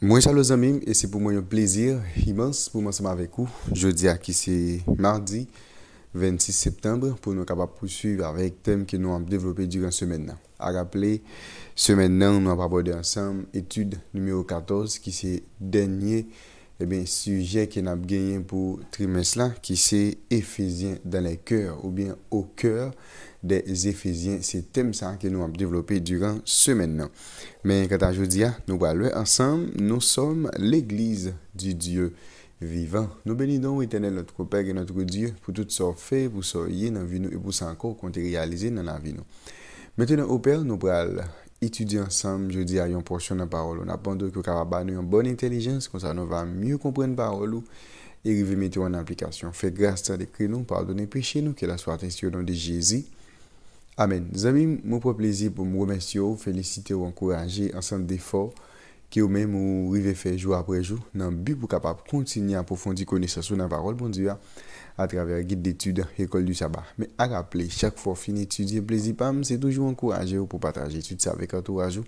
Moi, chers amis, et c'est pour moi un plaisir immense pour m'ensemble avec vous. Jeudi à qui c'est mardi 26 septembre pour nous capables de poursuivre avec le thème que nous avons développé durant la semaine. À rappeler, semaine, nous avons abordé ensemble étude numéro 14 qui c'est dernier sujet que nous avons gagné pour trimestre là, qui c'est Éphésiens dans les cœurs ou bien au cœur des Éphésiens. C'est thème ça que nous avons développé durant la semaine. Mais quand je dis, nous allons ensemble, nous sommes l'église du Dieu vivant. Nous bénissons l'éternel notre Père et notre Dieu pour tout ce fait, pour ce qui est dans la vie nous et pour ce encore qu'on a réalisé dans la vie nous. Maintenant, au Père, nous allons étudier ensemble, je dis à une portion de la parole. On apprend que nous avons une bonne intelligence, comme ça nous va mieux comprendre la parole et arriver mettre en application. Faites grâce à l'écrit nous, pardonnez péché nous, que la soit ainsi au nom de Jésus. Amen. Amis, mon propre plaisir pour me remercier, féliciter ou encourager ensemble d'efforts que vous-même vous arrivez à faire jour après jour dans le but pour capable continuer à approfondir connaissance sur la parole bon Dieu à travers guide d'études école du sabbat. Mais à rappeler, chaque fois fini étudier plaisir pam, c'est toujours encourager pour partager tout ça avec entourage.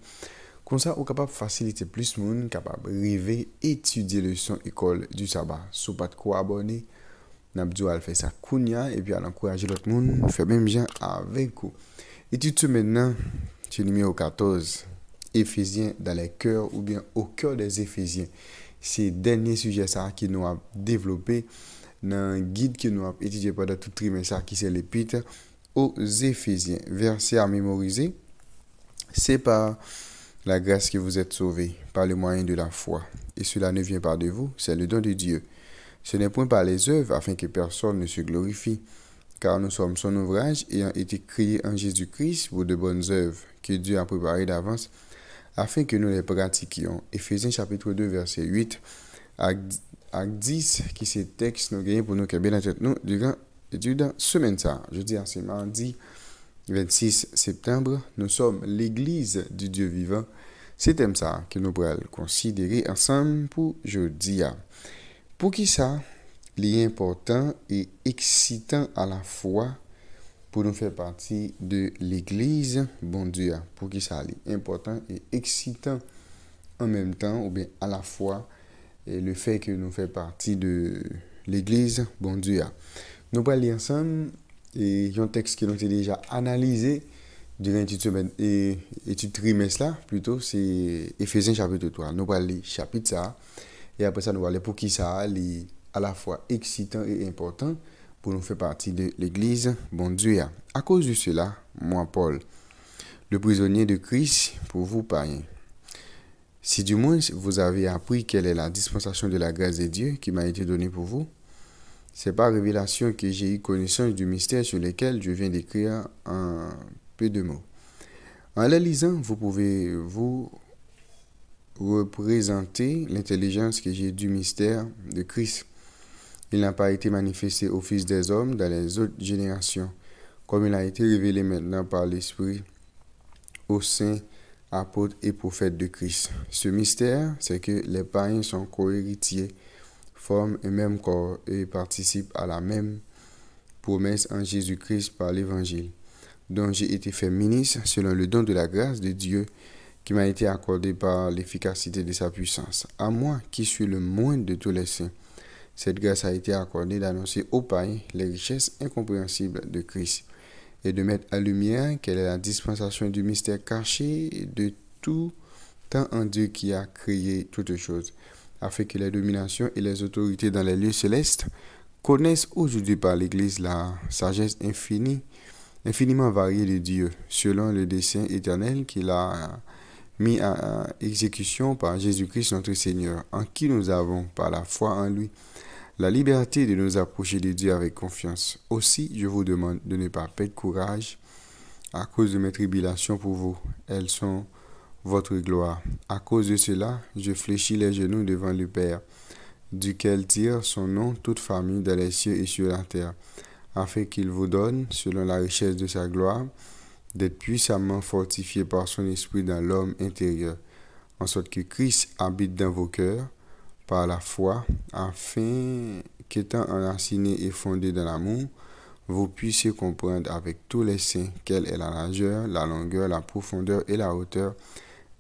Comme ça, vous capable faciliter plus de monde capable arriver étudier le son école du sabbat. Si pas de quoi abonner, Nabdou a fait ça kounya et puis à encourager l'autre monde faire même bien avec vous. Étude maintenant sur le numéro 14, Éphésiens dans les cœurs ou bien au cœur des Éphésiens. C'est le dernier sujet ça qui nous a développé dans un guide que nous avons étudié pendant tout le trimestre qui c'est l'épître aux Éphésiens. Verset à mémoriser, c'est par la grâce que vous êtes sauvés, par le moyen de la foi. Et cela ne vient pas de vous, c'est le don de Dieu. Ce n'est point par les œuvres afin que personne ne se glorifie, car nous sommes son ouvrage ayant été créés en Jésus-Christ pour de bonnes œuvres que Dieu a préparées d'avance afin que nous les pratiquions. Éphésiens chapitre 2 verset 8 à 10 qui c'est texte nous gagnons pour nous que bien la tête nous durant l'étude semaine ça. Je dis c'est mardi 26 septembre, nous sommes l'église du Dieu vivant. C'est thème ça que nous pourrons considérer ensemble pour jeudi. Pour qui ça, il est important et excitant à la fois pour nous faire partie de l'église, bon Dieu, pour qui ça est important et excitant en même temps, ou bien à la fois, et le fait que nous faisons partie de l'église, bon Dieu. Nous allons lire ensemble et un texte que nous avons déjà analysé durant l'étude trimestre là, plutôt, c'est Éphésiens chapitre 3. Nous allons lire chapitre ça, et après ça, nous allons aller pour qui ça est à la fois excitant et important pour nous faire partie de l'église, bon Dieu. À cause de cela, moi, Paul, le prisonnier de Christ, pour vous, païens, si du moins vous avez appris quelle est la dispensation de la grâce de Dieu qui m'a été donnée pour vous, c'est par révélation que j'ai eu connaissance du mystère sur lequel je viens d'écrire un peu de mots. En les lisant, vous pouvez vous représenter l'intelligence que j'ai du mystère de Christ. Il n'a pas été manifesté au Fils des hommes dans les autres générations, comme il a été révélé maintenant par l'Esprit aux saints, apôtres et prophètes de Christ. Ce mystère, c'est que les païens sont cohéritiers, forment un même corps et participent à la même promesse en Jésus-Christ par l'Évangile, dont j'ai été fait ministre selon le don de la grâce de Dieu qui m'a été accordé par l'efficacité de sa puissance. À moi, qui suis le moindre de tous les saints, cette grâce a été accordée d'annoncer aux païens les richesses incompréhensibles de Christ et de mettre en lumière quelle est la dispensation du mystère caché de tout temps en Dieu qui a créé toutes choses, afin que les dominations et les autorités dans les lieux célestes connaissent aujourd'hui par l'Église la sagesse infiniment variée de Dieu, selon le dessein éternel qu'il a mis à exécution par Jésus-Christ notre Seigneur, en qui nous avons, par la foi en lui, la liberté de nous approcher de Dieu avec confiance. Aussi, je vous demande de ne pas perdre courage à cause de mes tribulations pour vous. Elles sont votre gloire. À cause de cela, je fléchis les genoux devant le Père, duquel tire son nom toute famille dans les cieux et sur la terre, afin qu'il vous donne, selon la richesse de sa gloire, d'être puissamment fortifié par son esprit dans l'homme intérieur, en sorte que Christ habite dans vos cœurs, par la foi, afin qu'étant enracinés et fondés dans l'amour, vous puissiez comprendre avec tous les saints quelle est la largeur, la longueur, la profondeur et la hauteur,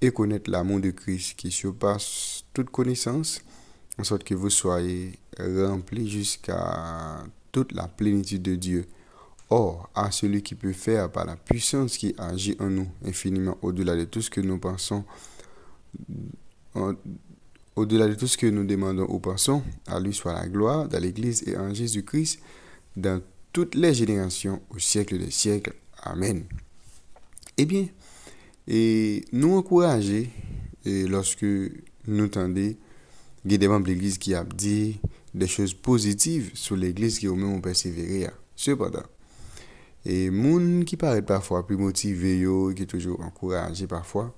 et connaître l'amour de Christ qui surpasse toute connaissance, en sorte que vous soyez remplis jusqu'à toute la plénitude de Dieu. Or, à celui qui peut faire par la puissance qui agit en nous infiniment au-delà de tout ce que nous pensons, au-delà de tout ce que nous demandons ou pensons, à lui soit la gloire dans l'Église et en Jésus-Christ, dans toutes les générations, au siècle des siècles. Amen. Eh bien, et nous encourager, et lorsque nous entendons, il y a des membres de l'Église qui ont dit des choses positives sur l'Église qui au même persévérer. Cependant, et moun qui paraît parfois plus motivé, qui est toujours encouragé parfois,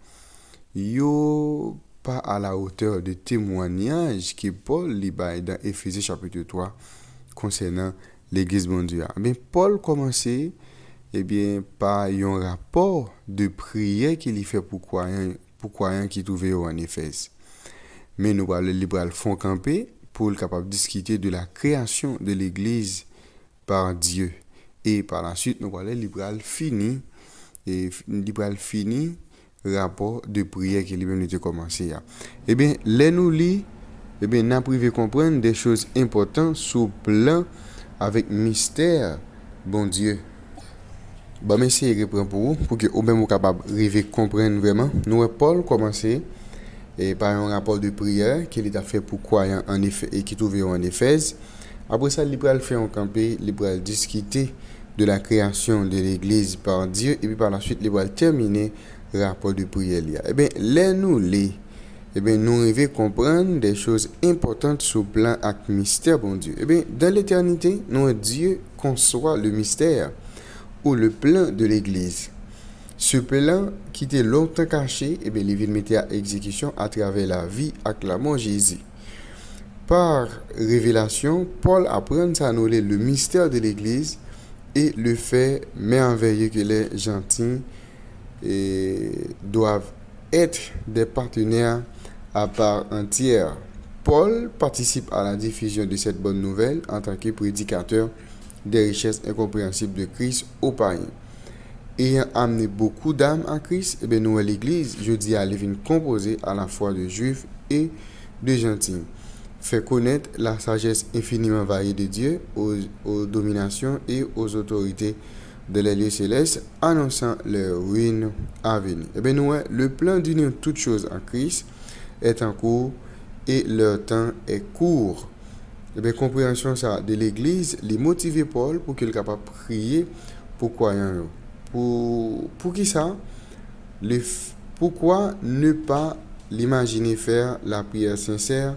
yo pas à la hauteur de témoignage que Paul lit dans Éphésiens chapitre 3 concernant l'Église mondiale. Mais Paul commençait par un rapport de prière qu'il fait pour croyants qui trouvaient en Éphèse. Mais nous allons le fond camper pour être capable de discuter de la création de l'Église par Dieu. Et par la suite, nous allons le fini rapport de prière qui lui-même était commencé. Eh bien, les nous lit, n'a privé comprendre des choses importantes sur plan avec mystère, bon Dieu. Bon, mais c'est reprend pour que au même capable de comprendre vraiment. Nous Paul commencé par un rapport de prière qu'il a fait pour croyants en effet et qui trouvaient en Éphèse. Après ça, il a fait un campé, il a discuté de la création de l'Église par Dieu et puis par la suite, il a terminé le rapport de prière. Eh bien, nous devons comprendre des choses importantes sur le plan avec mystère, bon Dieu. Eh bien, dans l'éternité, Dieu conçoit le mystère ou le plan de l'Église. Ce plan qui était longtemps caché, il est mis à exécution à travers la vie avec la mort de Jésus. Par révélation, Paul apprend à nous le mystère de l'Église et le fait merveilleux que les gentils doivent être des partenaires à part entière. Paul participe à la diffusion de cette bonne nouvelle en tant que prédicateur des richesses incompréhensibles de Christ aux païens. Ayant amené beaucoup d'âmes à Christ, nous, l'Église, je dis à l'évine composée à la fois de juifs et de gentils, fait connaître la sagesse infiniment variée de Dieu aux dominations et aux autorités de les lieux célestes, annonçant leur ruine à venir. Nous, le plan d'unir toutes choses en Christ est en cours et leur temps est court. Compréhension ça de l'Église, les motiver Paul pour qu'il soit capable de prier pour croyants. Pour qui ça? Pourquoi ne pas l'imaginer faire la prière sincère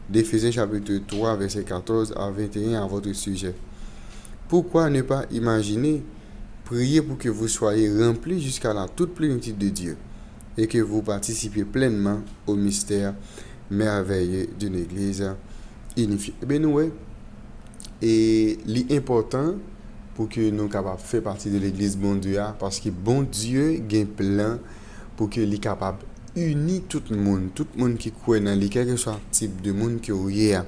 d'Éphésiens chapitre 3, verset 14 à 21 à votre sujet? Pourquoi ne pas imaginer prier pour que vous soyez remplis jusqu'à la toute plénitude de Dieu et que vous participiez pleinement au mystère merveilleux d'une Église unifiée? Et l'important pour que nous capables de faire partie de l'Église bon Dieu, parce que bon Dieu a un plan pour que les capable unir tout le monde qui croit dans lui, quel que soit le type de monde qui est.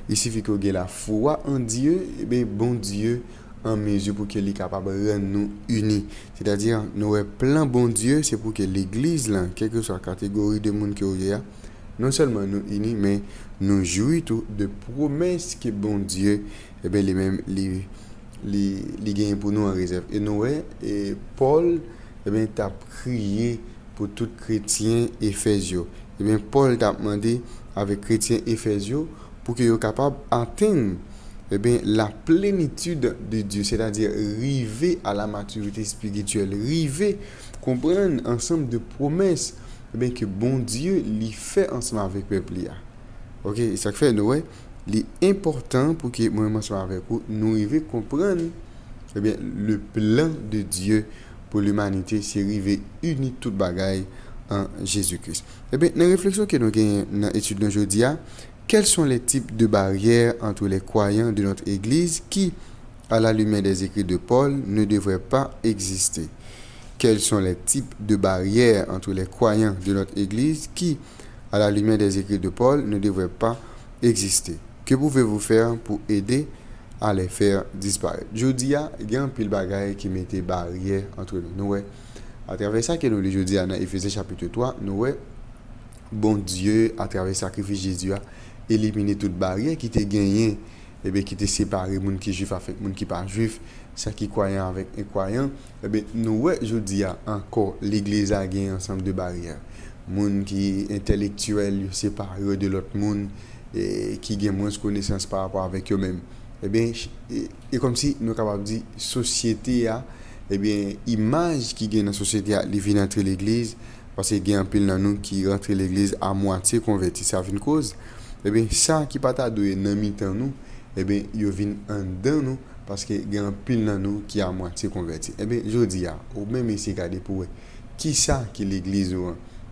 Il suffit que ait la foi en Dieu, et bon Dieu en mesure pour que les capable de rendre nous unis. C'est-à-dire nous plan bon Dieu, c'est pour que l'Église là, quelle que soit la catégorie de monde qui est, non seulement nous unis, mais nous jouissons de promesses que bon Dieu les mêmes les gains pour nous en réserve. Et nous, et Paul, t'a prié pour tout chrétien éphésien. Paul t'a demandé avec chrétien éphésien pour qu'ils soient capables d'atteindre la plénitude de Dieu, c'est-à-dire arriver à la maturité spirituelle, arriver comprendre ensemble de promesses que bon Dieu lui fait ensemble avec le peuple. OK, ça fait nous l'important pour que moi ensemble avec vous nous arriver comprendre le plan de Dieu pour l'humanité, c'est arriver uni toute bagaille en Jésus-Christ. Dans la réflexion que nous avons dans l'étude d'aujourd'hui, quels sont les types de barrières entre les croyants de notre Église qui, à la lumière des écrits de Paul, ne devraient pas exister? Quels sont les types de barrières entre les croyants de notre Église qui, à la lumière des écrits de Paul, ne devraient pas exister? Que pouvez-vous faire pour aider à les faire disparaître? Je dis, il y a un pile bagaille qui mettait barrière entre nous. À travers ça que nous le jeudi dans Éphésiens chapitre 3, nous voyons bon Dieu à travers le sacrifice de Jésus a éliminé toute barrière qui était gagné et bien qui était séparé moun qui juif avec moun qui pas juif, ça qui croyant avec incroyant. Et bien nous jeudi encore l'église a gagné ensemble de barrières. Moun qui intellectuel séparé de l'autre monde et qui gagne moins de connaissances par rapport avec eux-mêmes. Eh bien, et comme si nous sommes capables de dire société a, eh bien, image qui gagne dans la société a, il vient entrer l'église, parce qu'il y a un pile dans nous qui rentre l'église à moitié converti. Ça a une cause. Eh bien, ça qui pas doué dans mi-temps nous, eh bien, il vient en dedans nous, parce qu'il y a un pile dans nous qui est à moitié converti. Eh bien, je dis, ou même ici, regardez pour qui ça qui l'église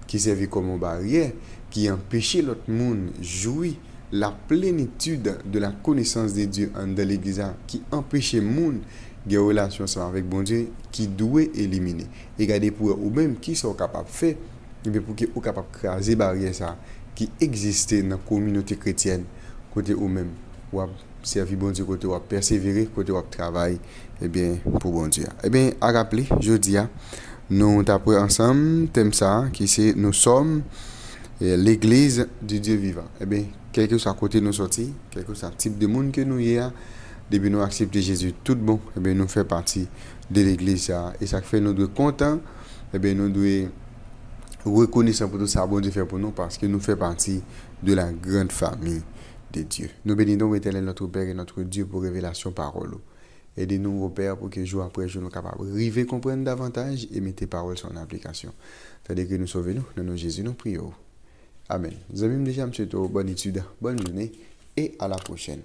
qui servait comme barrière, qui empêchait l'autre monde jouir la plénitude de la connaissance de Dieu dans l'église, qui empêchait monde de relation avec bon Dieu, qui doit éliminer. Et regardez pour eux, ou même qui sont capables de faire, pour qu'ils soient capables de craser barrière ça, qui existait dans la communauté chrétienne, côté ou même, ou servir bon Dieu, côté ou persévérer, côté ou travailler, et bien, pour bon Dieu. Et bien, à rappeler, jeudi, nous t'apprenons ensemble, thème ça, qui c'est nous sommes l'église du Dieu vivant. Eh bien, quel que soit côté nous sortis, quel que soit le type de monde que nous y a, depuis nous accepter Jésus tout bon, eh bien, nous fait partie de l'église. Et ça fait nous devons contents, eh bien, nous devons reconnaissant pour tout ça, bon Dieu fait pour nous, parce que nous fait partie de la grande famille de Dieu. Nous bénissons l'éternel notre Père et notre Dieu pour révélation parole. Aidez-nous, Père, pour que jour après jour, nous soyons capables de arriver, comprendre davantage et mettre tes paroles en application. C'est-à-dire que nous sauvons-nous, dans nos Jésus, nous prions. Amen. Nous avons déjà, monsieur, bonne étude, bonne journée et à la prochaine.